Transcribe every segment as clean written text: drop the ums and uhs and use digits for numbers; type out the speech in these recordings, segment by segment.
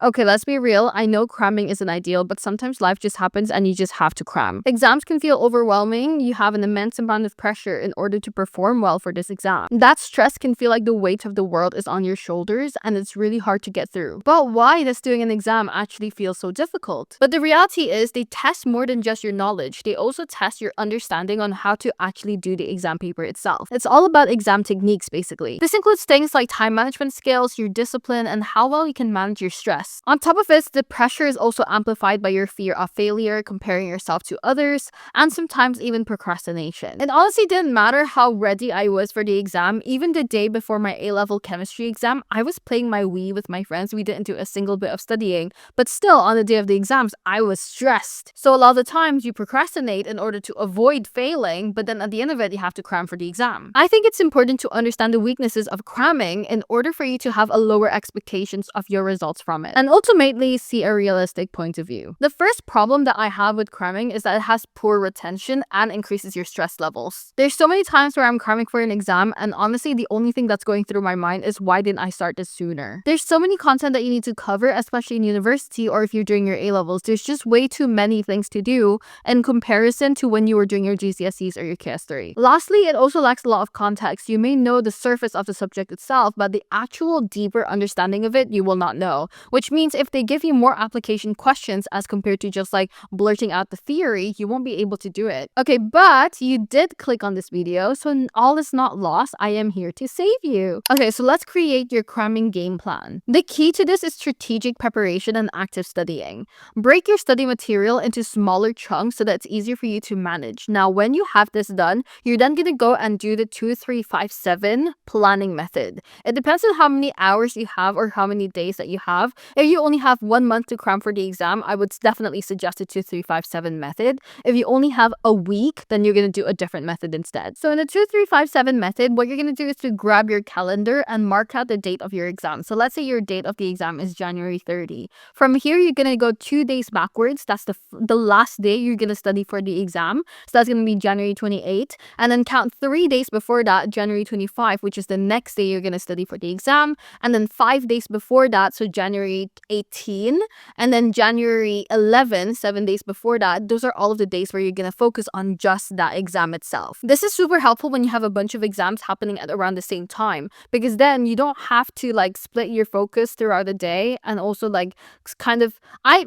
Okay, let's be real. I know cramming isn't ideal, but sometimes life just happens and you just have to cram. Exams can feel overwhelming. You have an immense amount of pressure in order to perform well for this exam. That stress can feel like the weight of the world is on your shoulders and it's really hard to get through. But why does doing an exam actually feel so difficult? But the reality is they test more than just your knowledge. They also test your understanding on how to actually do the exam paper itself. It's all about exam techniques, basically. This includes things like time management skills, your discipline, and how well you can manage your stress. On top of this, the pressure is also amplified by your fear of failure, comparing yourself to others, and sometimes even procrastination. It honestly didn't matter how ready I was for the exam. Even the day before my A-level chemistry exam, I was playing my Wii with my friends. We didn't do a single bit of studying, but still on the day of the exams, I was stressed. So a lot of the times you procrastinate in order to avoid failing, but then at the end of it, you have to cram for the exam. I think it's important to understand the weaknesses of cramming in order for you to have a lower expectations of your results from it, and ultimately see a realistic point of view. The first problem that I have with cramming is that it has poor retention and increases your stress levels. There's so many times where I'm cramming for an exam, and honestly, the only thing that's going through my mind is why didn't I start this sooner? There's so many content that you need to cover, especially in university or if you're doing your A-levels. There's just way too many things to do in comparison to when you were doing your GCSEs or your KS3. Lastly, it also lacks a lot of context. You may know the surface of the subject itself, but the actual deeper understanding of it, you will not know. Which means if they give you more application questions as compared to just like blurting out the theory, you won't be able to do it. Okay, but you did click on this video, so all is not lost. I am here to save you. Okay, so let's create your cramming game plan. The key to this is strategic preparation and active studying. Break your study material into smaller chunks so that it's easier for you to manage. Now, when you have this done, you're then going to go and do the 2-3-5-7 planning method. It depends on how many hours you have or how many days that you have. If you only have 1 month to cram for the exam, I would definitely suggest the 2-3-5-7 method. If you only have a week, then you're going to do a different method instead. So in the 2-3-5-7 method, what you're going to do is to grab your calendar and mark out the date of your exam. So let's say your date of the exam is January 30. From here, you're going to go 2 days backwards. That's the last day you're going to study for the exam. So that's going to be January 28. And then count 3 days before that, January 25, which is the next day you're going to study for the exam. And then 5 days before that, so January 18. And then January 11, 7 days before that, those are all of the days where you're going to focus on just that exam itself. This is super helpful when you have a bunch of exams happening at around the same time, because then you don't have to like split your focus throughout the day. And also like kind of,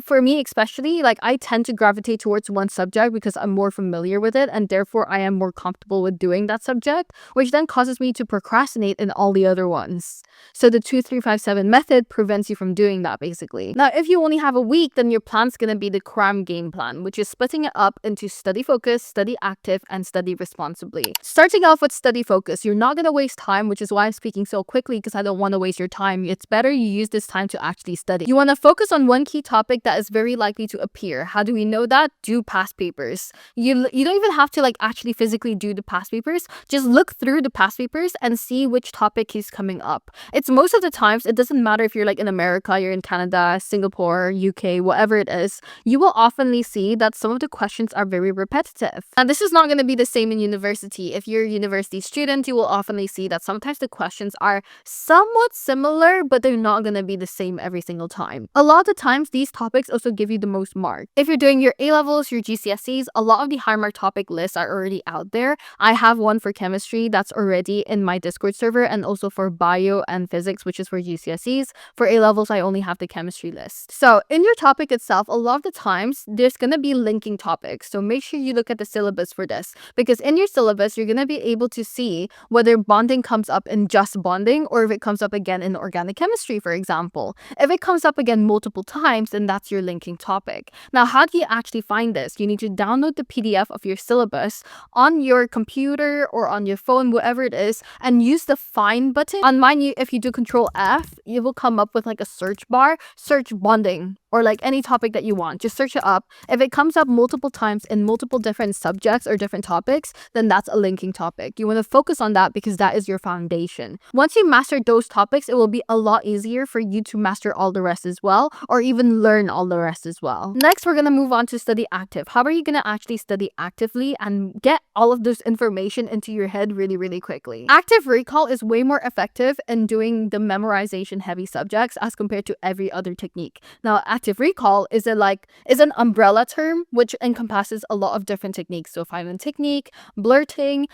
for me especially, like I tend to gravitate towards one subject because I'm more familiar with it, and therefore I am more comfortable with doing that subject, which then causes me to procrastinate in all the other ones. So the 2-3-5-7 method prevents you from doing that, basically. Now, if you only have a week, then your plan's going to be the Cram game plan, which is splitting it up into study focus, study active, and study responsibly. Starting off with study focus, you're not going to waste time, which is why I'm speaking so quickly, because I don't want to waste your time. It's better you use this time to actually study. You want to focus on one key topic that is very likely to appear. How do we know that? Do past papers. You don't even have to like actually physically do the past papers. Just look through the past papers and see which topic is coming up. It's most of the times, it doesn't matter if you're like in America, you're in Canada, Singapore, UK, whatever it is, you will oftenly see that some of the questions are very repetitive. And this is not going to be the same in university. If you're a university student, you will oftenly see that sometimes the questions are somewhat similar, but they're not going to be the same every single time. A lot of the times, these topics also give you the most mark. If you're doing your A-levels, your GCSEs, a lot of the high mark topic lists are already out there. I have one for chemistry that's already in my Discord server, and also for bio and physics, which is for GCSEs. For A-levels, I only have the chemistry list. So in your topic itself, a lot of the times, there's going to be linking topics. So make sure you look at the syllabus for this, because in your syllabus, you're going to be able to see whether bonding comes up in just bonding or if it comes up again in organic chemistry, for example. If it comes up again multiple times, then that's your linking topic. Now, how do you actually find this? You need to download the PDF of your syllabus on your computer or on your phone, whatever it is, and use the find button. On mine, if you do Control F, it will come up with like a search bar, search bonding, or like any topic that you want. Just search it up. If it comes up multiple times in multiple different subjects or different topics, then that's a linking topic. You want to focus on that because that is your foundation. Once you master those topics, it will be a lot easier for you to master all the rest as well, or even learn all the rest as well. Next, we're going to move on to study active. How are you going to actually study actively and get all of this information into your head really, really quickly? Active recall is way more effective in doing the memorization heavy subjects as compared to every other technique. Now, active recall is an umbrella term which encompasses a lot of different techniques. So Feynman technique, blurting,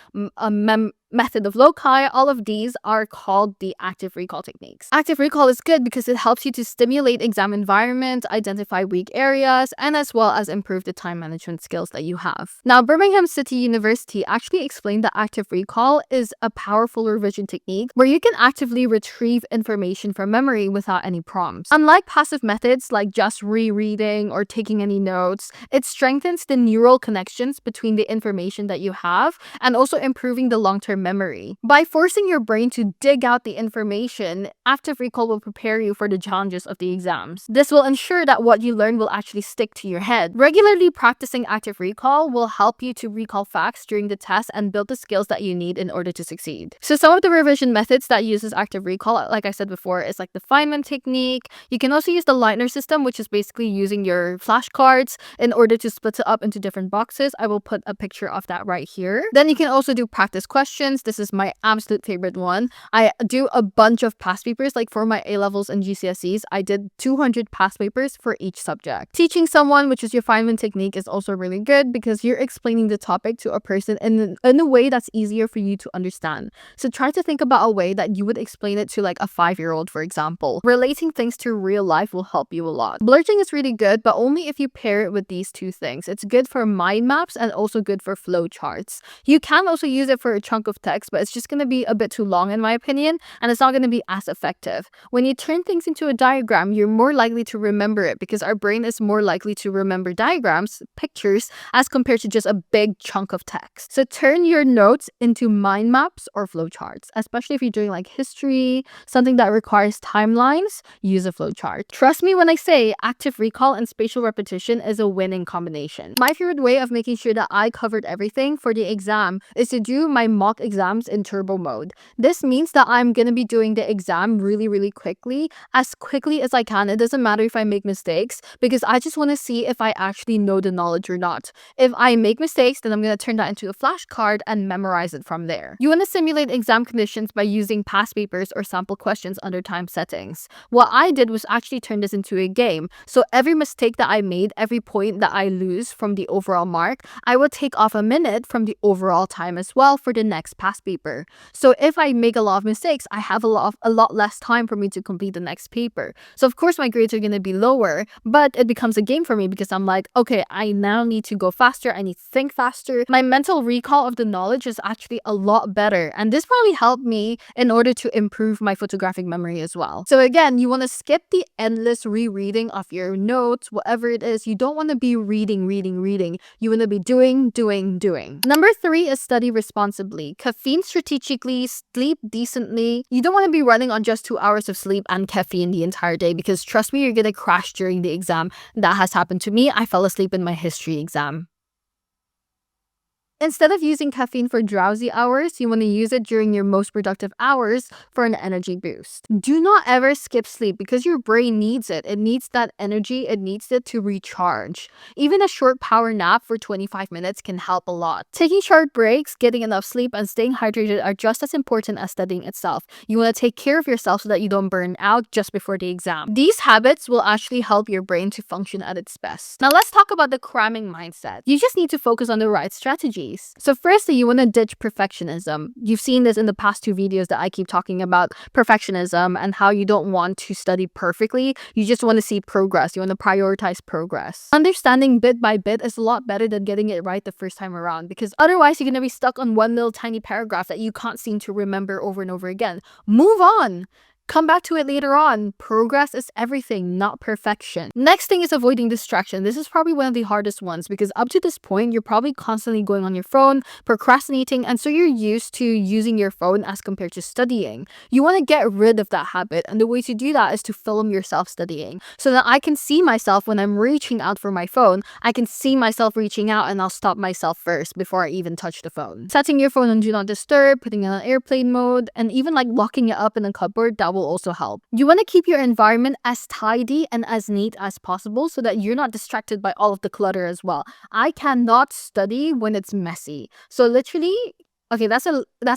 method of loci, all of these are called the active recall techniques. Active recall is good because it helps you to stimulate exam environment, identify weak areas, and as well as improve the time management skills that you have. Now, Birmingham City University actually explained that active recall is a powerful revision technique where you can actively retrieve information from memory without any prompts. Unlike passive methods like just rereading or taking any notes, it strengthens the neural connections between the information that you have and also improving the long-term memory. By forcing your brain to dig out the information, active recall will prepare you for the challenges of the exams. This will ensure that what you learn will actually stick to your head. Regularly practicing active recall will help you to recall facts during the test and build the skills that you need in order to succeed. So some of the revision methods that uses active recall, like I said before, is like the Feynman technique. You can also use the Lightner system, which is basically using your flashcards in order to split it up into different boxes. I will put a picture of that right here. Then you can also do practice questions. This is my absolute favorite one. I do a bunch of past papers, like for my A-levels and GCSEs, I did 200 past papers for each subject. Teaching someone, which is your Feynman technique, is also really good because you're explaining the topic to a person in a way that's easier for you to understand. So try to think about a way that you would explain it to like a 5-year-old, for example. Relating things to real life will help you a lot. Blurting is really good, but only if you pair it with these two things. It's good for mind maps and also good for flow charts. You can also use it for a chunk of text, but it's just going to be a bit too long in my opinion, and it's not going to be as effective. When you turn things into a diagram, you're more likely to remember it because our brain is more likely to remember diagrams, pictures, as compared to just a big chunk of text. So turn your notes into mind maps or flowcharts, especially if you're doing like history, something that requires timelines, use a flowchart. Trust me when I say active recall and spatial repetition is a winning combination. My favorite way of making sure that I covered everything for the exam is to do my mock exams in turbo mode. This means that I'm going to be doing the exam really quickly as I can. It doesn't matter if I make mistakes because I just want to see if I actually know the knowledge or not. If I make mistakes, then I'm going to turn that into a flashcard and memorize it from there. You want to simulate exam conditions by using past papers or sample questions under time settings. What I did was actually turn this into a game. So every mistake that I made, every point that I lose from the overall mark, I will take off a minute from the overall time as well for the next past paper. So if I make a lot of mistakes, I have a lot less time for me to complete the next paper. So of course my grades are going to be lower, but it becomes a game for me because I'm like, okay, I now need to go faster. I need to think faster. My mental recall of the knowledge is actually a lot better. And this probably helped me in order to improve my photographic memory as well. So again, you want to skip the endless rereading of your notes, whatever it is. You don't want to be reading. You want to be doing. Number 3 is study responsibly. Caffeine strategically, sleep decently. You don't want to be running on just 2 hours of sleep and caffeine the entire day because trust me, you're going to crash during the exam. That has happened to me. I fell asleep in my history exam. Instead of using caffeine for drowsy hours, you want to use it during your most productive hours for an energy boost. Do not ever skip sleep because your brain needs it. It needs that energy. It needs it to recharge. Even a short power nap for 25 minutes can help a lot. Taking short breaks, getting enough sleep, and staying hydrated are just as important as studying itself. You want to take care of yourself so that you don't burn out just before the exam. These habits will actually help your brain to function at its best. Now let's talk about the cramming mindset. You just need to focus on the right strategy. So firstly, you want to ditch perfectionism. You've seen this in the past 2 videos that I keep talking about perfectionism and how you don't want to study perfectly. You just want to see progress. You want to prioritize progress. Understanding bit by bit is a lot better than getting it right the first time around because otherwise you're going to be stuck on one little tiny paragraph that you can't seem to remember over and over again. Move on. Come back to it later on. Progress is everything, not perfection. Next thing is avoiding distraction. This is probably one of the hardest ones because up to this point, you're probably constantly going on your phone, procrastinating, and so you're used to using your phone as compared to studying. You want to get rid of that habit, and the way to do that is to film yourself studying so that I can see myself when I'm reaching out for my phone. I can see myself reaching out and I'll stop myself first before I even touch the phone. Setting your phone on Do Not Disturb, putting it on airplane mode, and even like locking it up in a cupboard, that will also help. You want to keep your environment as tidy and as neat as possible so that you're not distracted by all of the clutter as well. I cannot study when it's messy. So literally, Okay, that's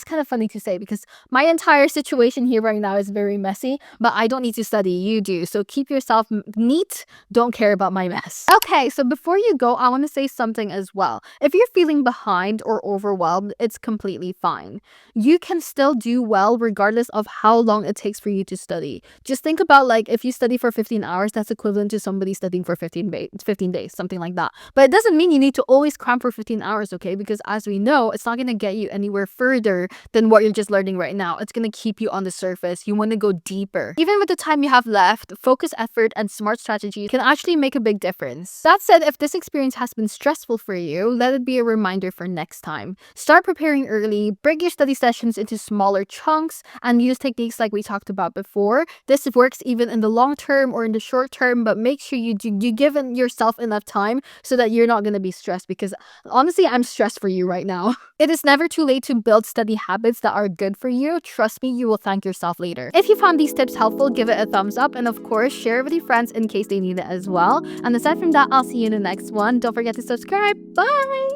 kind of funny to say because my entire situation here right now is very messy, but I don't need to study, you do. So keep yourself neat, don't care about my mess. Okay, so before you go, I want to say something as well. If you're feeling behind or overwhelmed, it's completely fine. You can still do well regardless of how long it takes for you to study. Just think about, like, if you study for 15 hours, that's equivalent to somebody studying for 15 days, something like that. But it doesn't mean you need to always cram for 15 hours, okay? Because as we know, it's not going to get you anywhere further than what you're just learning right now. It's going to keep you on the surface. You want to go deeper. Even with the time you have left, focus, effort, and smart strategy can actually make a big difference. That said, if this experience has been stressful for you, let it be a reminder for next time. Start preparing early, break your study sessions into smaller chunks, and use techniques like we talked about before. This works even in the long term or in the short term, but make sure you give yourself enough time so that you're not going to be stressed, because honestly, I'm stressed for you right now. It is never too late to build study habits that are good for you. Trust me, you will thank yourself later. If you found these tips helpful, give it a thumbs up, and of course, share it with your friends in case they need it as well. And aside from that, I'll see you in the next one. Don't forget to subscribe. Bye!